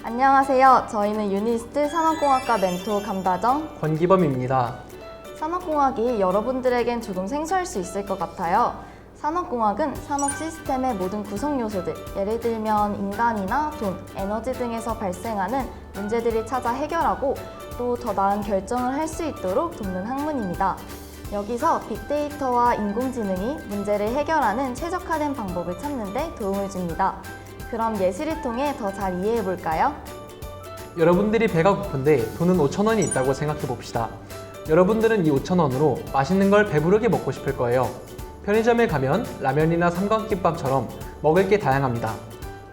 안녕하세요. 저희는 유니스트 산업공학과 멘토 감다정 권기범입니다. 산업공학이 여러분들에겐 조금 생소할 수 있을 것 같아요. 산업공학은 산업 시스템의 모든 구성 요소들, 예를 들면 인간이나 돈, 에너지 등에서 발생하는 문제들을 찾아 해결하고 또 더 나은 결정을 할 수 있도록 돕는 학문입니다. 여기서 빅데이터와 인공지능이 문제를 해결하는 최적화된 방법을 찾는 데 도움을 줍니다. 그럼 예시를 통해 더 잘 이해해 볼까요? 여러분들이 배가 고픈데 돈은 5,000원이 있다고 생각해 봅시다. 여러분들은 이 5,000원으로 맛있는 걸 배부르게 먹고 싶을 거예요. 편의점에 가면 라면이나 삼각김밥처럼 먹을 게 다양합니다.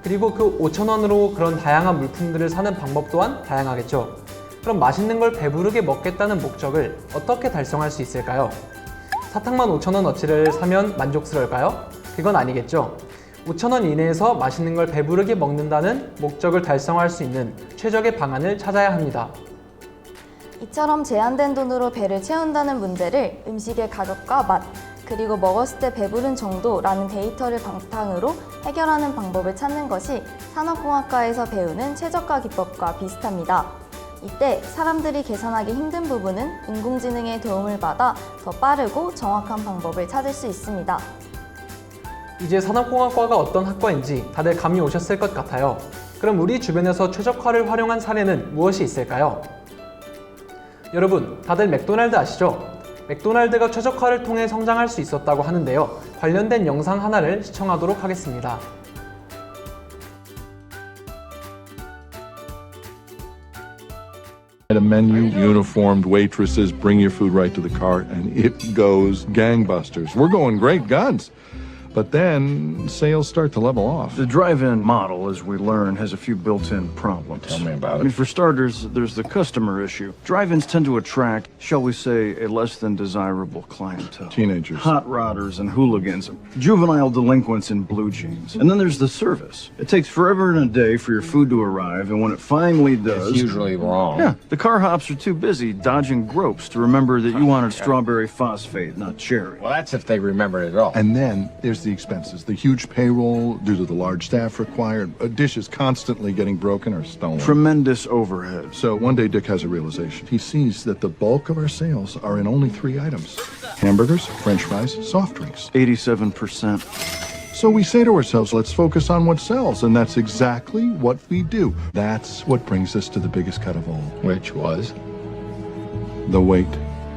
그리고 그 5,000원으로 그런 다양한 물품들을 사는 방법 또한 다양하겠죠. 그럼 맛있는 걸 배부르게 먹겠다는 목적을 어떻게 달성할 수 있을까요? 사탕만 5,000원어치를 사면 만족스러울까요? 그건 아니겠죠. 5,000원 이내에서 맛있는 걸 배부르게 먹는다는 목적을 달성할 수 있는 최적의 방안을 찾아야 합니다. 이처럼 제한된 돈으로 배를 채운다는 문제를 음식의 가격과 맛, 그리고 먹었을 때 배부른 정도라는 데이터를 바탕으로 해결하는 방법을 찾는 것이 산업공학과에서 배우는 최적화 기법과 비슷합니다. 이때 사람들이 계산하기 힘든 부분은 인공지능의 도움을 받아 더 빠르고 정확한 방법을 찾을 수 있습니다. 이제 산업공학과가 어떤 학과인지 다들 감이 오셨을 것 같아요. 그럼 우리 주변에서 최적화를 활용한 사례는 무엇이 있을까요? 여러분, 다들 맥도날드 아시죠? 맥도날드가 최적화를 통해 성장할 수 있었다고 하는데요. 관련된 영상 하나를 시청하도록 하겠습니다. At a menu, uniformed waitresses bring your food right to the cart, and it goes gangbusters. We're going great guns. But then sales start to level off. The drive-in model, as we learn, has a few built-in problems. Tell me about it. I mean, for starters, there's the customer issue. Drive-ins tend to attract, shall we say, a less than desirable clientele. Teenagers. Hot rodders and hooligans, juvenile delinquents in blue jeans. And then there's the service. It takes forever and a day for your food to arrive, and when it finally does... It's usually wrong. Yeah, the car hops are too busy dodging gropes to remember that you wanted strawberry phosphate, not cherry. Well, that's if they remember it at all. And then there's the expenses, the huge payroll due to the large staff required, dishes constantly getting broken or stolen. Tremendous overhead. So one day Dick has a realization. He sees that the bulk of our sales are in only 3 items. Hamburgers, french fries, soft drinks. 87%. So we say to ourselves, let's focus on what sells, and that's exactly what we do. That's what brings us to the biggest cut of all. Which was? The wait.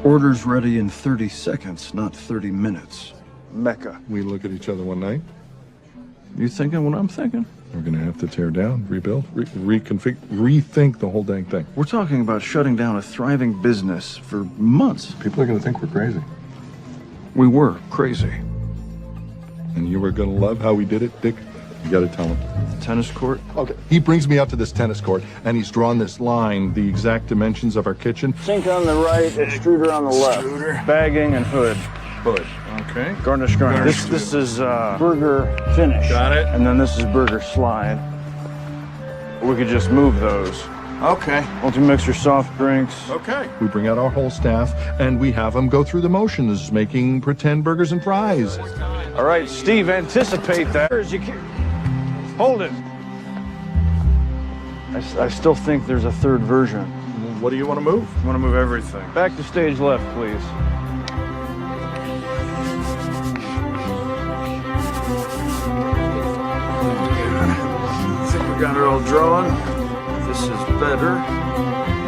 Orders ready in 30 seconds, not 30 minutes. Mecca. We look at each other one night. You thinking what I'm thinking? We're going to have to tear down, rebuild, reconfigure, rethink the whole dang thing. We're talking about shutting down a thriving business for months. People are going to think we're crazy. We were crazy. And you were going to love how we did it, Dick. You got to tell him. The tennis court? Okay. He brings me out to this tennis court, and he's drawn this line, the exact dimensions of our kitchen. Sink on the right, extruder on the left. Bagging and hood. Hood. Okay. Garnish. This is burger finish. Got it. And then this is burger slide. We could just move those. Okay. Multi-mix your soft drinks. Okay. We bring out our whole staff, and we have them go through the motions, making pretend burgers and fries. All right, Steve, anticipate that. Hold it. I still think there's a third version. What do you want to move? I want to move everything. Back to stage left, please. I think we got it all drawn. This is better.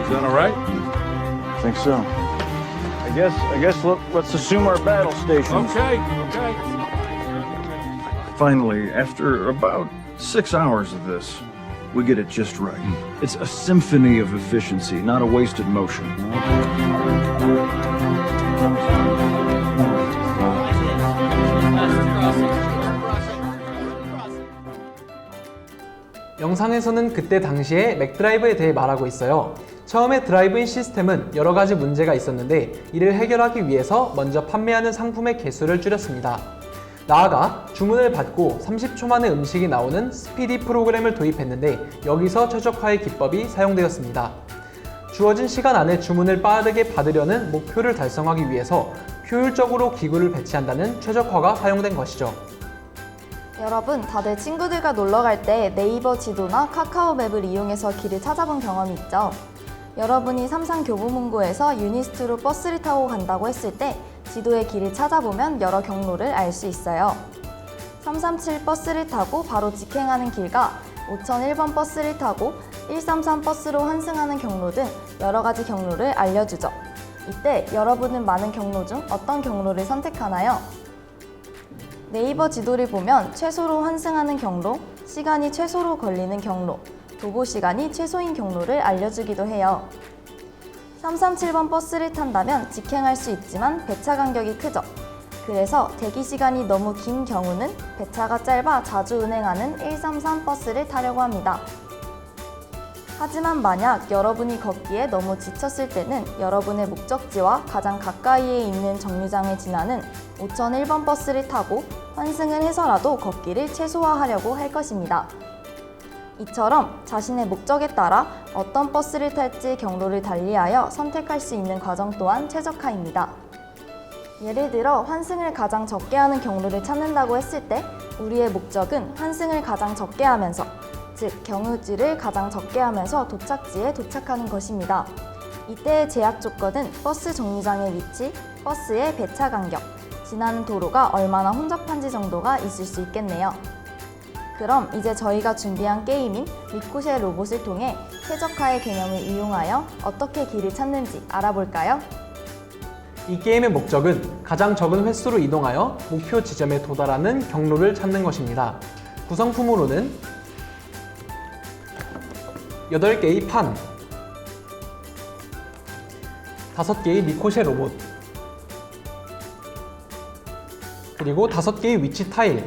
Is that all right? I think so. I guess let's assume our battle station. Okay. Finally, after about 6 hours of this, we get it just right. It's a symphony of efficiency, not a wasted motion. 영상에서는 그때 당시의 맥드라이브에 대해 말하고 있어요. 처음에 드라이브인 시스템은 여러 가지 문제가 있었는데 이를 해결하기 위해서 먼저 판매하는 상품의 개수를 줄였습니다. 나아가 주문을 받고 30초 만에 음식이 나오는 스피디 프로그램을 도입했는데 여기서 최적화의 기법이 사용되었습니다. 주어진 시간 안에 주문을 빠르게 받으려는 목표를 달성하기 위해서 효율적으로 기구를 배치한다는 최적화가 사용된 것이죠. 여러분, 다들 친구들과 놀러 갈 때 네이버 지도나 카카오 맵을 이용해서 길을 찾아본 경험이 있죠? 여러분이 삼산교보문고에서 유니스트로 버스를 타고 간다고 했을 때 지도의 길을 찾아보면 여러 경로를 알 수 있어요. 337 버스를 타고 바로 직행하는 길과 5001번 버스를 타고 133 버스로 환승하는 경로 등 여러 가지 경로를 알려주죠. 이때 여러분은 많은 경로 중 어떤 경로를 선택하나요? 네이버 지도를 보면 최소로 환승하는 경로, 시간이 최소로 걸리는 경로, 도보 시간이 최소인 경로를 알려주기도 해요. 337번 버스를 탄다면 직행할 수 있지만 배차 간격이 크죠. 그래서 대기 시간이 너무 긴 경우는 배차가 짧아 자주 운행하는 133 버스를 타려고 합니다. 하지만 만약 여러분이 걷기에 너무 지쳤을 때는 여러분의 목적지와 가장 가까이에 있는 정류장을 지나는 5001번 버스를 타고 환승을 해서라도 걷기를 최소화하려고 할 것입니다. 이처럼 자신의 목적에 따라 어떤 버스를 탈지 경로를 달리하여 선택할 수 있는 과정 또한 최적화입니다. 예를 들어 환승을 가장 적게 하는 경로를 찾는다고 했을 때 우리의 목적은 환승을 가장 적게 하면서, 즉 경유지를 가장 적게 하면서 도착지에 도착하는 것입니다. 이때의 제약 조건은 버스 정류장의 위치, 버스의 배차 간격, 지나는 도로가 얼마나 혼잡한지 정도가 있을 수 있겠네요. 그럼 이제 저희가 준비한 게임인 리코쉐 로봇을 통해 최적화의 개념을 이용하여 어떻게 길을 찾는지 알아볼까요? 이 게임의 목적은 가장 적은 횟수로 이동하여 목표 지점에 도달하는 경로를 찾는 것입니다. 구성품으로는 8개의 판, 5개의 리코쉐 로봇, 그리고 5개의 위치 타일,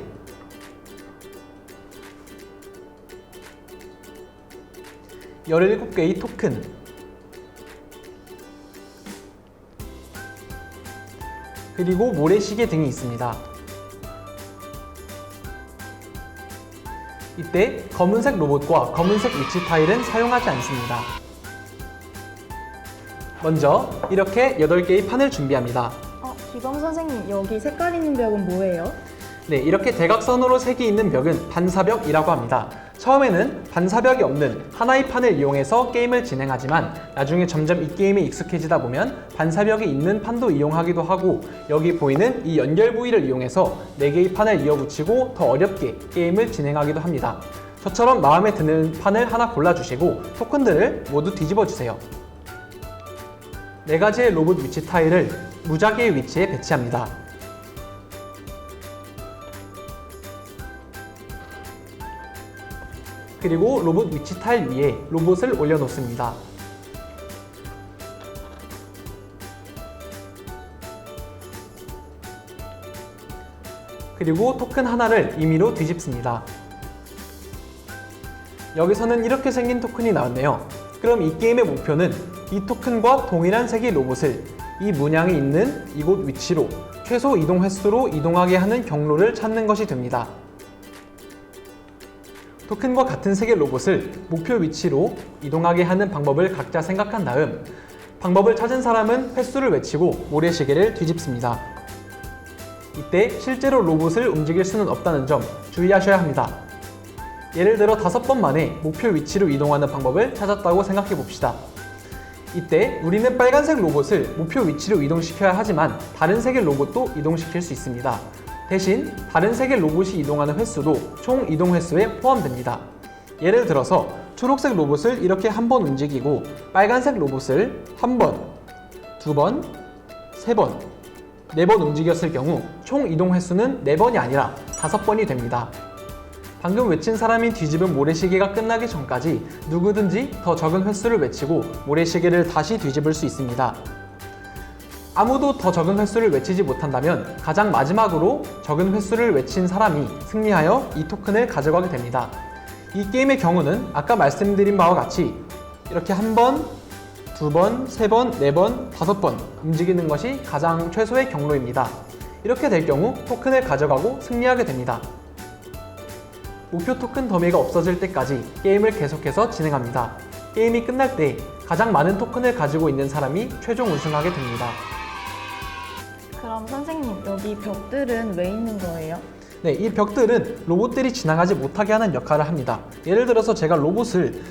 (17) 개의 토큰, 그리고 모래시계 등이 있습니다. 이때 검은색 로봇과 검은색 위치 타일은 사용하지 않습니다. 먼저 이렇게 8개의 판을 준비합니다. 기범 선생님, 여기 색깔 있는 벽은 뭐예요? 네, 이렇게 대각선으로 색이 있는 벽은 반사벽이라고 합니다. 처음에는 반사벽이 없는 하나의 판을 이용해서 게임을 진행하지만 나중에 점점 이 게임에 익숙해지다 보면 반사벽이 있는 판도 이용하기도 하고 여기 보이는 이 연결 부위를 이용해서 4개의 판을 이어붙이고 더 어렵게 게임을 진행하기도 합니다. 저처럼 마음에 드는 판을 하나 골라주시고 토큰들을 모두 뒤집어 주세요. 4가지의 로봇 위치 타일을 무작위의 위치에 배치합니다. 그리고 로봇 위치 타일 위에 로봇을 올려놓습니다. 그리고 토큰 하나를 임의로 뒤집습니다. 여기서는 이렇게 생긴 토큰이 나왔네요. 그럼 이 게임의 목표는 이 토큰과 동일한 색의 로봇을 이 문양이 있는 이곳 위치로 최소 이동 횟수로 이동하게 하는 경로를 찾는 것이 됩니다. 토큰과 같은 색의 로봇을 목표 위치로 이동하게 하는 방법을 각자 생각한 다음 방법을 찾은 사람은 횟수를 외치고 모래시계를 뒤집습니다. 이때 실제로 로봇을 움직일 수는 없다는 점 주의하셔야 합니다. 예를 들어 5번 만에 목표 위치로 이동하는 방법을 찾았다고 생각해 봅시다. 이때 우리는 빨간색 로봇을 목표 위치로 이동시켜야 하지만 다른 색의 로봇도 이동시킬 수 있습니다. 대신 다른 색의 로봇이 이동하는 횟수도 총 이동 횟수에 포함됩니다. 예를 들어서 초록색 로봇을 이렇게 한 번 움직이고 빨간색 로봇을 한 번, 2번, 3번, 4번 움직였을 경우 총 이동 횟수는 4번이 아니라 5번이 됩니다. 방금 외친 사람이 뒤집은 모래시계가 끝나기 전까지 누구든지 더 적은 횟수를 외치고 모래시계를 다시 뒤집을 수 있습니다. 아무도 더 적은 횟수를 외치지 못한다면 가장 마지막으로 적은 횟수를 외친 사람이 승리하여 이 토큰을 가져가게 됩니다. 이 게임의 경우는 아까 말씀드린 바와 같이 이렇게 한 번, 2번, 3번, 4번, 5번 움직이는 것이 가장 최소의 경로입니다. 이렇게 될 경우 토큰을 가져가고 승리하게 됩니다. 목표 토큰 더미가 없어질 때까지 게임을 계속해서 진행합니다. 게임이 끝날 때 가장 많은 토큰을 가지고 있는 사람이 최종 우승하게 됩니다. 그럼 선생님, 여기 벽들은 왜 있는 거예요? 네, 이 벽들은 로봇들이 지나가지 못하게 하는 역할을 합니다. 예를 들어서 제가 로봇을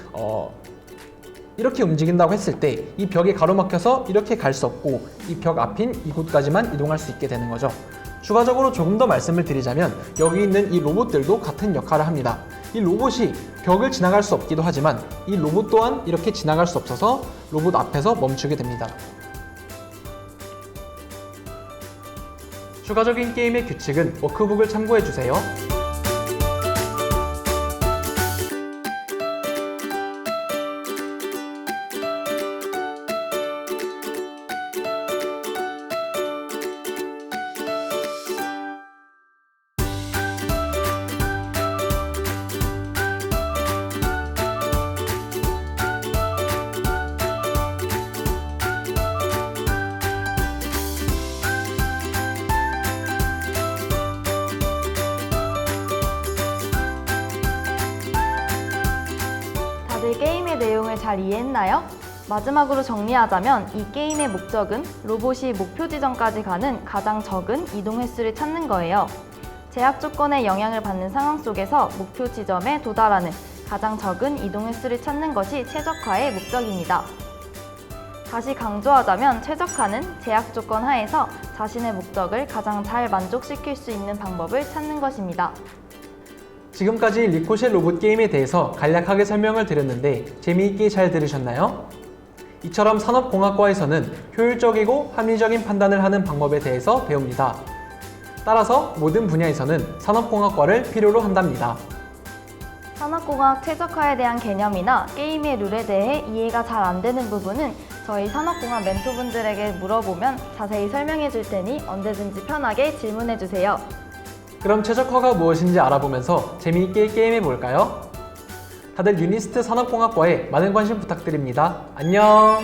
이렇게 움직인다고 했을 때 이 벽이 가로막혀서 이렇게 갈 수 없고 이 벽 앞인 이곳까지만 이동할 수 있게 되는 거죠. 추가적으로 조금 더 말씀을 드리자면 여기 있는 이 로봇들도 같은 역할을 합니다. 이 로봇이 벽을 지나갈 수 없기도 하지만 이 로봇 또한 이렇게 지나갈 수 없어서 로봇 앞에서 멈추게 됩니다. 추가적인 게임의 규칙은 워크북을 참고해주세요. 다들 게임의 내용을 잘 이해했나요? 마지막으로 정리하자면 이 게임의 목적은 로봇이 목표 지점까지 가는 가장 적은 이동 횟수를 찾는 거예요. 제약 조건에 영향을 받는 상황 속에서 목표 지점에 도달하는 가장 적은 이동 횟수를 찾는 것이 최적화의 목적입니다. 다시 강조하자면 최적화는 제약 조건 하에서 자신의 목적을 가장 잘 만족시킬 수 있는 방법을 찾는 것입니다. 지금까지 리코펫 로봇 게임에 대해서 간략하게 설명을 드렸는데 재미있게 잘 들으셨나요? 이처럼 산업공학과에서는 효율적이고 합리적인 판단을 하는 방법에 대해서 배웁니다. 따라서 모든 분야에서는 산업공학과를 필요로 한답니다. 산업공학 최적화에 대한 개념이나 게임의 룰에 대해 이해가 잘 안 되는 부분은 저희 산업공학 멘토분들에게 물어보면 자세히 설명해 줄 테니 언제든지 편하게 질문해 주세요. 그럼 최적화가 무엇인지 알아보면서 재미있게 게임해 볼까요? 다들 유니스트 산업공학과에 많은 관심 부탁드립니다. 안녕!